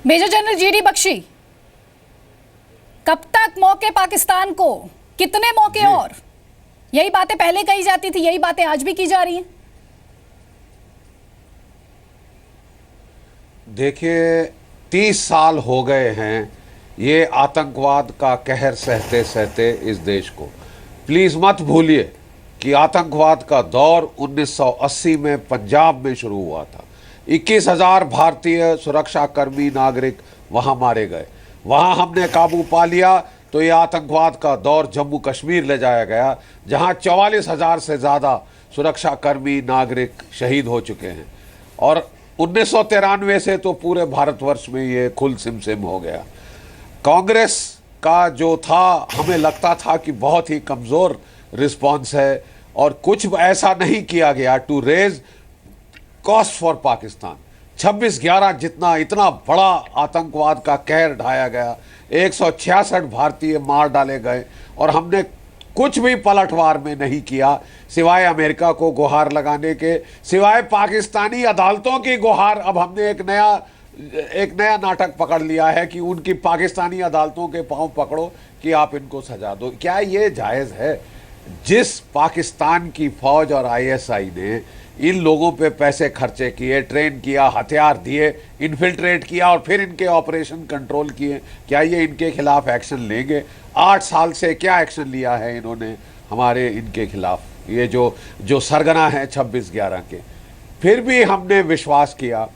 Major general GD Bakshi, कब तक मौके पाकिस्तान को, कितने मौके और? यही बातें पहले कही जाती थी, यही बातें आज भी की जा रही हैं। देखिए 30 साल हो गए हैं ये आतंकवाद का कहर सहते सहते इस देश को। प्लीज़ मत भूलिए कि आतंकवाद का दौर 1980 में पंजाब में शुरू हुआ था। 21,000 भारतीय सुरक्षाकर्मी नागरिक वहां मारे गए, वहां हमने काबू पा लिया तो ये आतंकवाद का दौर जम्मू कश्मीर ले जाया गया, जहां 44,000 से ज़्यादा सुरक्षाकर्मी नागरिक शहीद हो चुके हैं। और 1993 से तो पूरे भारतवर्ष में ये खुल सिमसिम हो गया। कांग्रेस का जो था, हमें लगता था कि बहुत ही कमज़ोर रिस्पॉन्स है और कुछ ऐसा नहीं किया गया to raise cost for Pakistan. 26/11 जितना इतना बड़ा आतंकवाद का कहर ढाया गया, 166 भारतीय मार डाले गए और हमने कुछ भी पलटवार में नहीं किया सिवाय अमेरिका को गुहार लगाने के, सिवाय पाकिस्तानी अदालतों की गुहार। अब हमने एक नया नाटक पकड़ लिया है कि उनकी पाकिस्तानी अदालतों के पांव पकड़ो कि आप इनको सजा दो। क्या ये जायज़ है? जिस पाकिस्तान की फौज और आईएसआई ने इन लोगों पे पैसे खर्चे किए, ट्रेन किया, हथियार दिए, इन्फिल्ट्रेट किया और फिर इनके ऑपरेशन कंट्रोल किए, क्या ये इनके खिलाफ एक्शन लेंगे? 8 साल से क्या एक्शन लिया है इन्होंने हमारे इनके खिलाफ? ये जो सरगना है 26/11 के, फिर भी हमने विश्वास किया।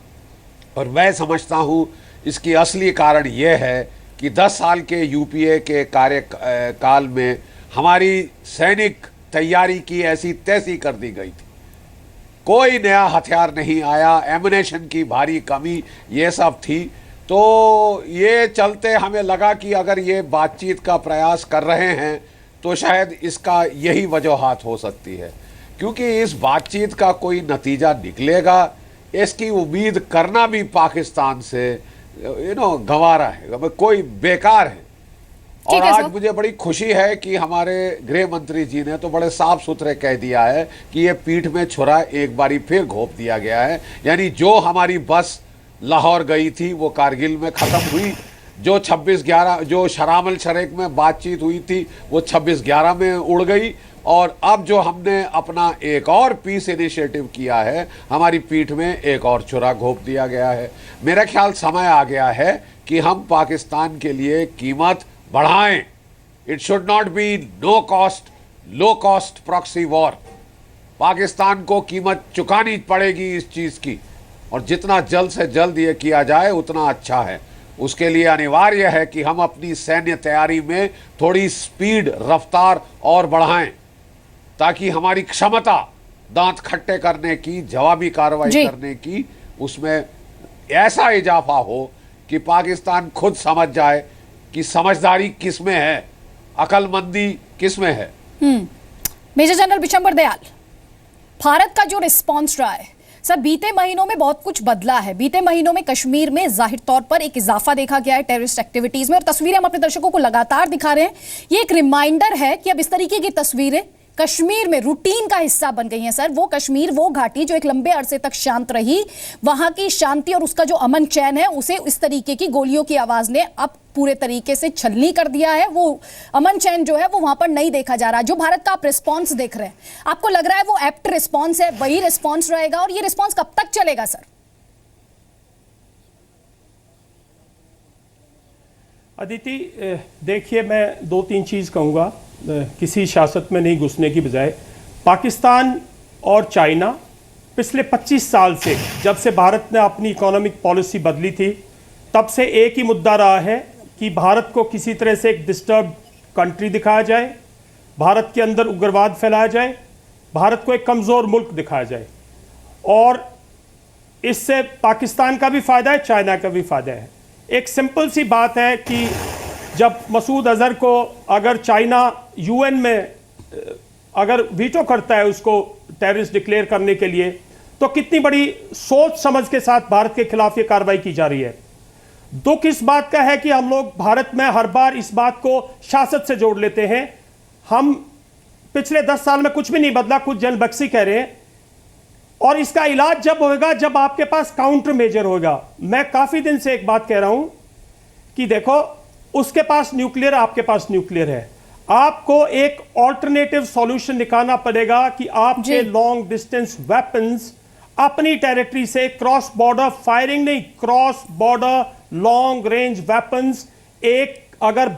और मैं समझता हूँ इसकी असली कारण ये है कि 10 साल के यूपीए के कार्यकाल में हमारी सैनिक तैयारी की ऐसी तैसी कर दी गई थी। कोई नया हथियार नहीं आया, एमुनेशन की भारी कमी, ये सब थी। तो ये चलते हमें लगा कि अगर ये बातचीत का प्रयास कर रहे हैं तो शायद इसका यही वजूहात हो सकती है, क्योंकि इस बातचीत का कोई नतीजा निकलेगा इसकी उम्मीद करना भी पाकिस्तान से गंवारा है, कोई बेकार है। और आज मुझे बड़ी खुशी है कि हमारे गृह मंत्री जी ने तो बड़े साफ सुथरे कह दिया है कि ये पीठ में छुरा एक बारी फिर घोंप दिया गया है। यानी जो हमारी बस लाहौर गई थी वो कारगिल में ख़त्म हुई, जो 26/11 जो शरामल शरेक में बातचीत हुई थी वो 26/11 में उड़ गई, और अब जो हमने अपना एक और पीस इनिशिएटिव किया है, हमारी पीठ में एक और छुरा घोंप दिया गया है। मेरा ख्याल समय आ गया है कि हम पाकिस्तान के लिए कीमत बढ़ाएं। It should not be no cost low cost proxy war. Pakistan को कीमत चुकानी पड़ेगी इस चीज़ की, और जितना जल्द से जल्द ये किया जाए उतना अच्छा है। उसके लिए अनिवार्य है कि हम अपनी सैन्य तैयारी में थोड़ी स्पीड, रफ्तार और बढ़ाएं, ताकि हमारी क्षमता दांत खट्टे करने की, जवाबी कार्रवाई करने की, उसमें ऐसा इजाफा हो कि पाकिस्तान खुद समझ जाए कि समझदारी किसमें है, अकलमंदी किसमें है। मेजर जनरल बिशंबर दयाल, भारत का जो रिस्पॉन्स रहा है सर, बीते महीनों में बहुत कुछ बदला है। बीते महीनों में कश्मीर में जाहिर तौर पर एक इजाफा देखा गया है टेररिस्ट एक्टिविटीज में, और तस्वीरें हम अपने दर्शकों को लगातार दिखा रहे हैं। ये एक रिमाइंडर है कि अब इस तरीके की तस्वीरें कश्मीर में रूटीन का हिस्सा बन गई हैं सर। वो कश्मीर, वो घाटी जो एक लंबे अरसे तक शांत रही, वहां की शांति और उसका जो अमन चैन है, उसे इस तरीके की गोलियों की आवाज ने अब पूरे तरीके से छलनी कर दिया है। वो अमन चैन जो है वो वहां पर नहीं देखा जा रहा। जो भारत का आप रिस्पॉन्स देख रहे हैं, आपको लग रहा है वो एप्ट रिस्पॉन्स है, वही रिस्पॉन्स रहेगा, और ये रिस्पॉन्स कब तक चलेगा सर? अदिति, देखिए, मैं 2-3 चीज़ कहूँगा, किसी सियासत में नहीं घुसने की बजाय। पाकिस्तान और चाइना पिछले 25 साल से, जब से भारत ने अपनी इकोनॉमिक पॉलिसी बदली थी, तब से एक ही मुद्दा रहा है कि भारत को किसी तरह से एक डिस्टर्ब कंट्री दिखाया जाए, भारत के अंदर उग्रवाद फैलाया जाए, भारत को एक कमज़ोर मुल्क दिखाया जाए। और इससे पाकिस्तान का भी फ़ायदा है, चाइना का भी फ़ायदा है। एक सिंपल सी बात है कि जब मसूद अजहर को अगर चाइना यूएन में अगर वीटो करता है उसको टेररिस्ट डिक्लेयर करने के लिए, तो कितनी बड़ी सोच समझ के साथ भारत के खिलाफ ये कार्रवाई की जा रही है। दुख इस बात का है कि हम लोग भारत में हर बार इस बात को सियासत से जोड़ लेते हैं। हम पिछले 10 साल में कुछ भी नहीं बदला, कुछ जनरल बख्शी कह रहे हैं, और इसका इलाज जब होगा जब आपके पास काउंटर मेजर होगा। मैं काफी दिन से एक बात कह रहा हूं कि देखो, उसके पास न्यूक्लियर, आपके पास न्यूक्लियर है, आपको एक ऑल्टरनेटिव सॉल्यूशन निकालना पड़ेगा कि आपके लॉन्ग डिस्टेंस वेपन्स अपनी टेरिटरी से क्रॉस बॉर्डर फायरिंग नहीं, cross border long range weapons, एक अगर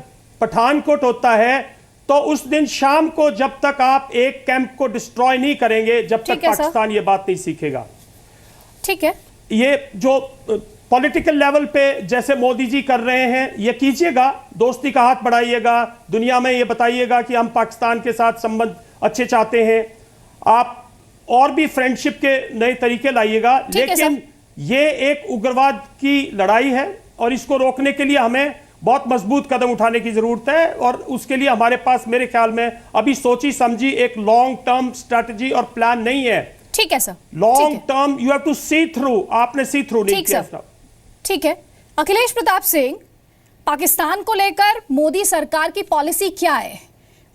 पठानकोट होता है तो उस दिन शाम को जब तक आप एक कैंप को डिस्ट्रॉय नहीं करेंगे, जब तक पाकिस्तान ये बात नहीं सीखेगा। ठीक है, ये जो पॉलिटिकल लेवल पे जैसे मोदी जी कर रहे हैं, ये कीजिएगा, दोस्ती का हाथ बढ़ाइएगा, दुनिया में ये बताइएगा कि हम पाकिस्तान के साथ संबंध अच्छे चाहते हैं, आप और भी फ्रेंडशिप के नए तरीके लाइएगा। लेकिन ये एक उग्रवाद की लड़ाई है और इसको रोकने के लिए हमें बहुत मजबूत कदम उठाने की जरूरत है, और उसके लिए हमारे पास मेरे ख्याल में अभी सोची समझी एक लॉन्ग टर्म स्ट्रेटजी और प्लान नहीं है। ठीक है sir, long term you have to see through, आपने सी थ्रू नहीं किया। ठीक है, अखिलेश प्रताप सिंह, पाकिस्तान को लेकर मोदी सरकार की पॉलिसी क्या है?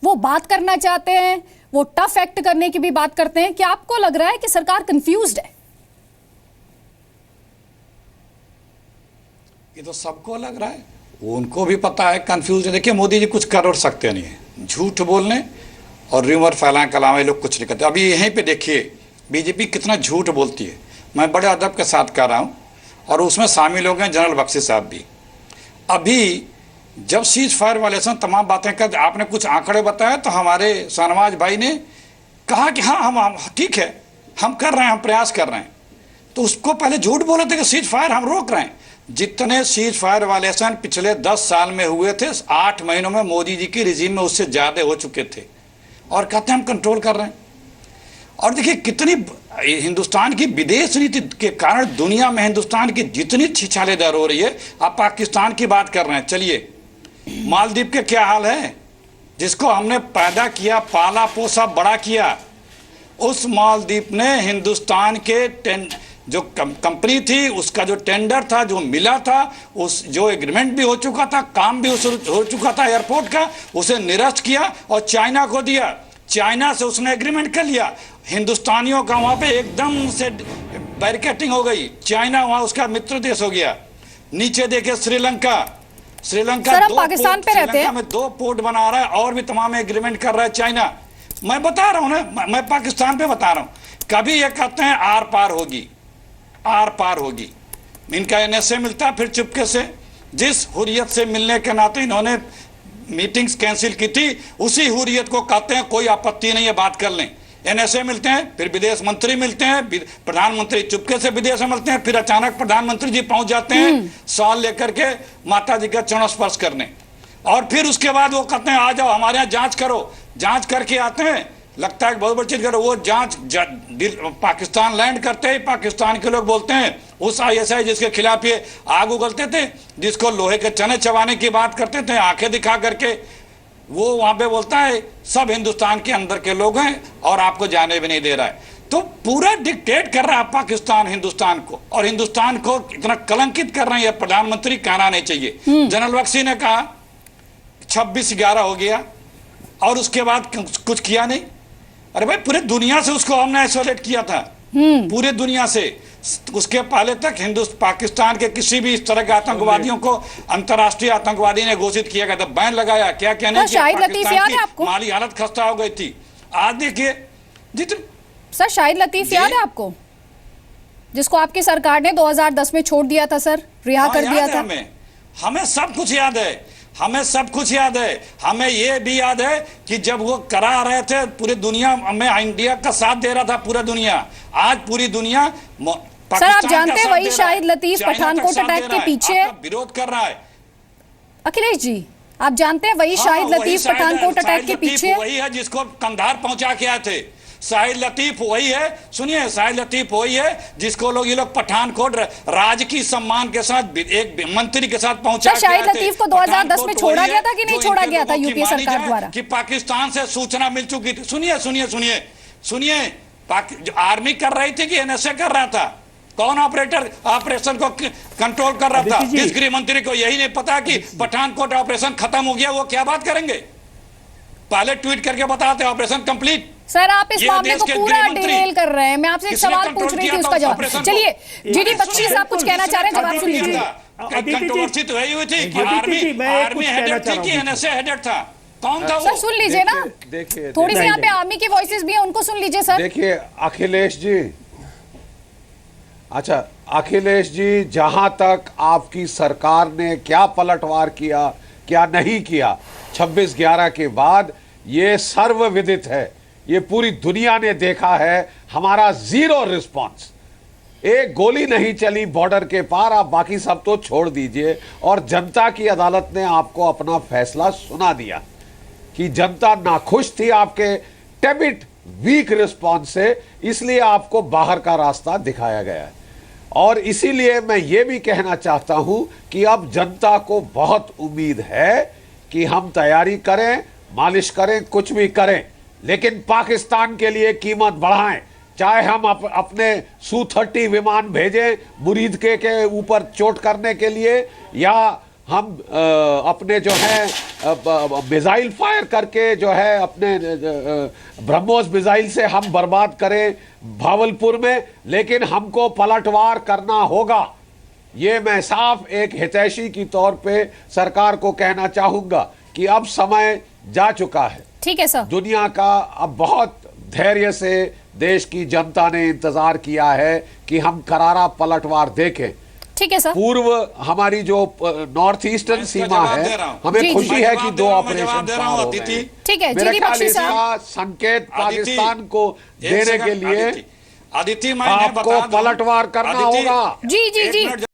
वो बात करना चाहते हैं, वो टफ एक्ट करने की भी बात करते हैं, क्या आपको लग रहा है कि सरकार कंफ्यूज्ड है? ये तो सबको लग रहा है, उनको भी पता है कंफ्यूज है। देखिए, मोदी जी कुछ कर और सकते नहीं है, झूठ बोलने और र्यूमर फैलाने के अलावा लोग कुछ नहीं करते। अभी यहीं पे देखिए बीजेपी कितना झूठ बोलती है, मैं बड़े अदब के साथ कह रहा हूँ, और उसमें शामिल हो गए जनरल बख्शी साहब भी। अभी जब सीज फायर वाले से तमाम बातें कर, आपने कुछ आंकड़े बताए तो हमारे शाहनवाज भाई ने कहा कि हाँ हम ठीक है, हम कर रहे हैं, हम प्रयास कर रहे हैं। तो उसको पहले झूठ बोले थे कि सीज फायर हम रोक रहे हैं। जितने सीज फायर वायलेशन पिछले 10 साल में हुए थे, 8 महीनों में मोदी जी की रिजीम में उससे ज़्यादा हो चुके थे, और कहते हैं हम कंट्रोल कर रहे हैं। और देखिए कितनी हिंदुस्तान की विदेश नीति के कारण दुनिया में हिंदुस्तान की जितनी छिछालेदार हो रही है। आप पाकिस्तान की बात कर रहे हैं, चलिए मालदीव के क्या हाल है, जिसको हमने पैदा किया, पाला पोसा, बड़ा किया, उस मालदीव ने हिंदुस्तान के जो कंपनी थी उसका जो टेंडर था, जो मिला था, उस जो एग्रीमेंट भी हो चुका था, काम भी हो चुका था एयरपोर्ट का, उसे निरस्त किया और चाइना को दिया। चाइना से उसने एग्रीमेंट कर लिया, हिंदुस्तानियों का वहां पे एकदम से बैरिकेटिंग हो गई, चाइना वहां उसका मित्र देश हो गया। नीचे देखे श्रीलंका, सर, पाकिस्तान पे रहते हैं, में 2 पोर्ट बना रहा है और भी तमाम एग्रीमेंट कर रहा है चाइना। मैं बता रहा हूं ना, मैं पाकिस्तान पे बता रहा हूं। कभी ये कहते हैं आर पार होगी, आर पार होगी, इनका एनएसए मिलता है फिर चुपके से। जिस हुर्रियत से मिलने के नाते इन्होंने मीटिंग्स कैंसिल की थी, उसी हुर्रियत को कहते हैं कोई आपत्ति नहीं है, बात कर लें। एनएसए मिलते हैं, फिर विदेश मंत्री मिलते हैं, प्रधानमंत्री चुपके से विदेश में मिलते हैं, फिर अचानक प्रधानमंत्री जी पहुंच जाते हैं सॉल लेकर के माता जी का चरण स्पर्श करने, और फिर उसके बाद वो कहते हैं आ जाओ हमारे यहाँ जांच करो। जांच करके आते हैं, लगता है बहुत बड़ी चीज करो, वो जांच पाकिस्तान लैंड करते ही पाकिस्तान के लोग बोलते हैं उस आईएसआई जिसके खिलाफ ये आग उगलते थे, जिसको लोहे के चने चबाने की बात करते थे आंखें दिखा करके, वो वहां पे बोलता है सब हिंदुस्तान के अंदर के लोग हैं और आपको जाने भी नहीं दे रहा है। तो पूरा डिक्टेट कर रहा है पाकिस्तान हिंदुस्तान को, और हिंदुस्तान को इतना कलंकित कर रहे हैं, प्रधानमंत्री कहना नहीं चाहिए। जनरल बख्शी ने कहा 26/11 हो गया और उसके बाद कुछ किया नहीं। अरे भाई पूरे दुनिया से उसको हमने आइसोलेट किया था, पूरे दुनिया से। उसके पहले तक पाकिस्तान के किसी भी इस तरह के आतंकवादियों को अंतर्राष्ट्रीय आतंकवादी ने घोषित किया गया था, बैन लगाया, क्या कहने माली हालत खस्ता हो गई थी। आज देखिए सर, शाहिद लतीफ याद है आपको, जिसको आपकी सरकार ने 2010 में छोड़ दिया था सर, रिहा कर दिया था। हमें सब कुछ याद है, हमें सब कुछ याद है। हमें यह भी याद है कि जब वो करा रहे थे पूरी दुनिया में, इंडिया का साथ दे रहा था पूरा दुनिया। आज पूरी दुनिया सर, आप जानते हैं वही शाहिद लतीफ पठानकोट अटैक के पीछे विरोध कर रहा है। अखिलेश जी, आप जानते हैं वही शाहिद लतीफ पठानकोट अटैक के पीछे वही है जिसको कंधार पहुंचा के आए थे। शाहिद लतीफ वही है, सुनिए, शाहिद लतीफ वही है जिसको ये लोग पठानकोट राजकीय सम्मान के साथ एक मंत्री के साथ पहुंचा। शाहिद लतीफ को 2010 में छोड़ा गया था कि नहीं छोड़ा गया था यूपीए सरकार द्वारा? कि पाकिस्तान से सूचना मिल चुकी थी। सुनिए सुनिए सुनिए सुनिए, आर्मी कर रही थी कि एनएसए कर रहा था? कौन ऑपरेशन को कंट्रोल कर रहा था? जिस गृह मंत्री को यही नहीं पता कि पठानकोट ऑपरेशन खत्म हो गया, वो क्या बात करेंगे? पहले ट्वीट करके बताते ऑपरेशन कंप्लीट। सर आप इस ये मामले देश को के पूरा गृह मंत्री, डिटेल कर रहे हैं। मैं आपसे एक किसने सवाल कंट्रोल पूछ रही किया थी, था उसका उस जवाब ऑपरेशन को? चलिए। जीडी ये बख्शी साहब कुछ कहना चाह रहे हैं, जवाब सुन लीजिए। अदिति जी, कंट्रोवर्सी तो वही हुई थी कि अदिति जी, मैं एक आर्मी कुछ कहना हेडेड चाह थी रहा कि हूं। एनएसए हेडेड था, कौन था सर वो? सुन लीजिए ना, देखिए थोड़ी सी नहीं, यहाँ पे नहीं। आर्मी की वॉइसेस भी हैं, उनको सुन लीजिए सर। देखिए अखिलेश जी, अच्छा अखिलेश जी, जहां तक आपकी सरकार ने क्या पलटवार किया क्या नहीं किया 26/11 के बाद, ये सर्वविदित है, ये पूरी दुनिया ने देखा है। हमारा जीरो रिस्पांस, एक गोली नहीं चली बॉर्डर के पार, आप बाकी सब तो छोड़ दीजिए। और जनता की अदालत ने आपको अपना फैसला सुना दिया कि जनता नाखुश थी आपके टेबिट वीक रिस्पांस से, इसलिए आपको बाहर का रास्ता दिखाया गया है। और इसीलिए मैं ये भी कहना चाहता हूं कि अब जनता को बहुत उम्मीद है कि हम तैयारी करें, मालिश करें, कुछ भी करें, लेकिन पाकिस्तान के लिए कीमत बढ़ाएं। चाहे हम अपने Su-30 विमान भेजें मुरीद के ऊपर चोट करने के लिए, या हम अपने जो है मिसाइल फायर करके जो है अपने ब्रह्मोस मिसाइल से हम बर्बाद करें भावलपुर में, लेकिन हमको पलटवार करना होगा। ये मैं साफ एक हितैषी की तौर पे सरकार को कहना चाहूंगा कि अब समय जा चुका है। ठीक है सर। दुनिया का अब बहुत धैर्य से देश की जनता ने इंतजार किया है कि हम करारा पलटवार देखें। ठीक है सर। पूर्व हमारी जो नॉर्थ ईस्टर्न सीमा है, हमें खुशी है कि 2 ऑपरेशन पार हो गए। ठीक है, मेरे जीडी ख्याल बख्शी साहब। इसका संकेत पाकिस्तान को देने के लिए अदिति, मैं आपको बता दूं, पलटवार करना अदिति, होगा। जी जी एक जी मिनट